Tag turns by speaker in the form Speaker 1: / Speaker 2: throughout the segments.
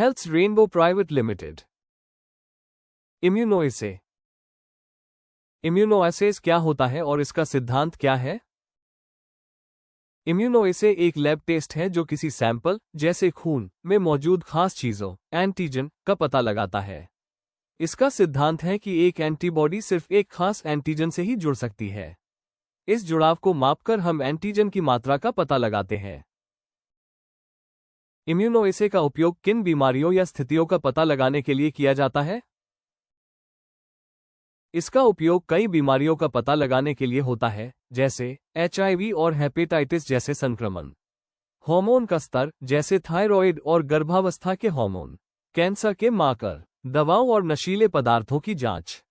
Speaker 1: Health Rainbow Private Limited. Immunoassay. Immunoassays क्या होता है और इसका सिद्धांत क्या है? इम्यूनोएसे एक लैब टेस्ट है जो किसी सैंपल, जैसे खून, में मौजूद खास चीजों, एंटीजन, का पता लगाता है। इसका सिद्धांत है कि एक एंटीबॉडी सिर्फ एक खास एंटीजन से ही जुड़ सकती है। इस जुड़ाव को मापकर हम एंटीजन की मात्रा का पता लगाते हैं। इम्यूनोएसे का उपयोग किन बीमारियों या स्थितियों का पता लगाने के लिए किया जाता है? इसका उपयोग कई बीमारियों का पता लगाने के लिए होता है, जैसे HIV और हेपेटाइटिस जैसे संक्रमण, हार्मोन का स्तर, जैसे थायराइड और गर्भावस्था के हार्मोन, कैंसर के मार्कर, दवाओं और नशीले पदार्थों की जांच।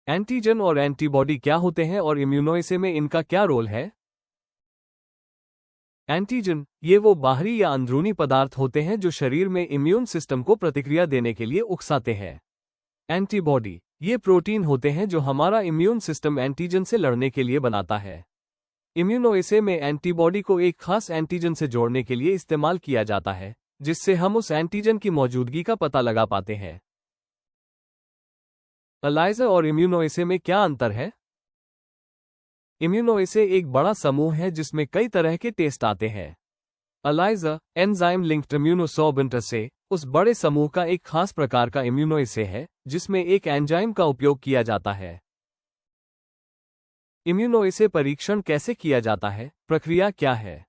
Speaker 1: एंटीजन और एंटीबॉडी क्या होते हैं और इम्यूनोएसे में इनका क्या रोल है? एंटीजन, ये वो बाहरी या अंदरूनी पदार्थ होते हैं जो शरीर में इम्यून सिस्टम को प्रतिक्रिया देने के लिए उकसाते हैं। एंटीबॉडी, ये प्रोटीन होते हैं जो हमारा इम्यून सिस्टम एंटीजन से लड़ने के लिए बनाता है। इम्यूनोएसे में एंटीबॉडी को एक खास एंटीजन से जोड़ने के लिए इस्तेमाल किया जाता है, जिससे हम उस एंटीजन की मौजूदगी का पता लगा पाते हैं। एलाइजा और इम्यूनोएसे में क्या अंतर है? इम्यूनोएसे एक बड़ा समूह है जिसमें कई तरह के टेस्ट आते हैं। एलाइजा, एंजाइम लिंक्ड इम्यूनोसॉर्बेंट असे, उस बड़े समूह का एक खास प्रकार का इम्यूनोएसे है, जिसमें एक एंजाइम का उपयोग किया जाता है। इम्यूनोएसे परीक्षण कैसे किया जाता है? प्रक्रिया क्या है?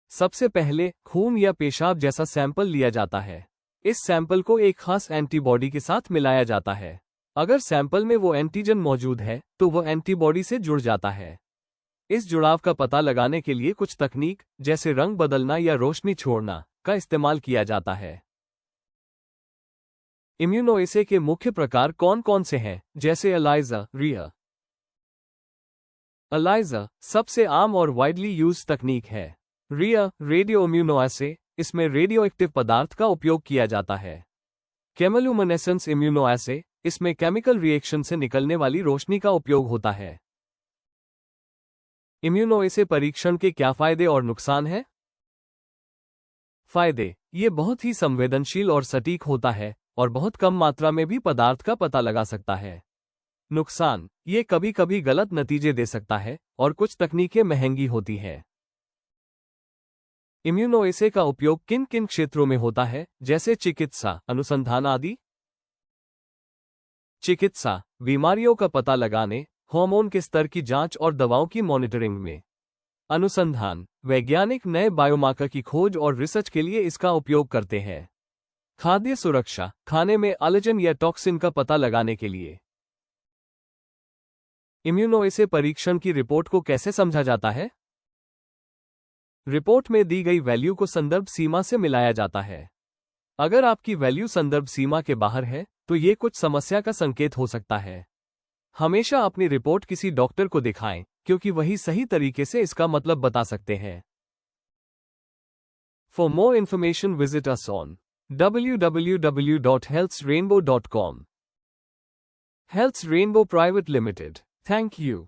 Speaker 1: सबसे पहले खून या पेशाब जैसा सैंपल लिया जाता है। इस सैंपल को एक खास एंटीबॉडी के साथ मिलाया जाता है। अगर सैंपल में वो एंटीजन मौजूद है, तो वो एंटीबॉडी से जुड़ जाता है। इस जुड़ाव का पता लगाने के लिए कुछ तकनीक, जैसे रंग बदलना या रोशनी छोड़ना, का इस्तेमाल किया जाता है। इम्यूनोएसे के मुख्य प्रकार कौन कौन से हैं, जैसे एलाइजा, रिया। एलाइजा सबसे आम और वाइडली यूज तकनीक है। रिया, रेडियो इम्यूनोएसे, इसमें रेडियोएक्टिव पदार्थ का उपयोग किया जाता है। केमोलुमिनेसेंस इम्यूनोएसे, इसमें केमिकल रिएक्शन से निकलने वाली रोशनी का उपयोग होता है। इम्यूनोएसे परीक्षण के क्या फायदे और नुकसान हैं? फायदे, ये बहुत ही संवेदनशील और सटीक होता है और बहुत कम मात्रा में भी पदार्थ का पता लगा सकता है। नुकसान, ये कभी कभी गलत नतीजे दे सकता है और कुछ तकनीकें महंगी होती हैं। इम्यूनोएसे का उपयोग किन किन क्षेत्रों में होता है, जैसे चिकित्सा, अनुसंधान आदि? चिकित्सा, बीमारियों का पता लगाने, हार्मोन के स्तर की जांच और दवाओं की मॉनिटरिंग में। अनुसंधान, वैज्ञानिक नए बायोमार्कर की खोज और रिसर्च के लिए इसका उपयोग करते हैं। खाद्य सुरक्षा, खाने में एलर्जन या टॉक्सिन का पता लगाने के लिए। इम्यूनोएसे परीक्षण की रिपोर्ट को कैसे समझा जाता है? रिपोर्ट में दी गई वैल्यू को संदर्भ सीमा से मिलाया जाता है। अगर आपकी वैल्यू संदर्भ सीमा के बाहर है, तो ये कुछ समस्या का संकेत हो सकता है। हमेशा अपनी रिपोर्ट किसी डॉक्टर को दिखाएं, क्योंकि वही सही तरीके से इसका मतलब बता सकते हैं। For more information visit us on www.healthrainbow.com. Health Rainbow Private Limited. Thank you.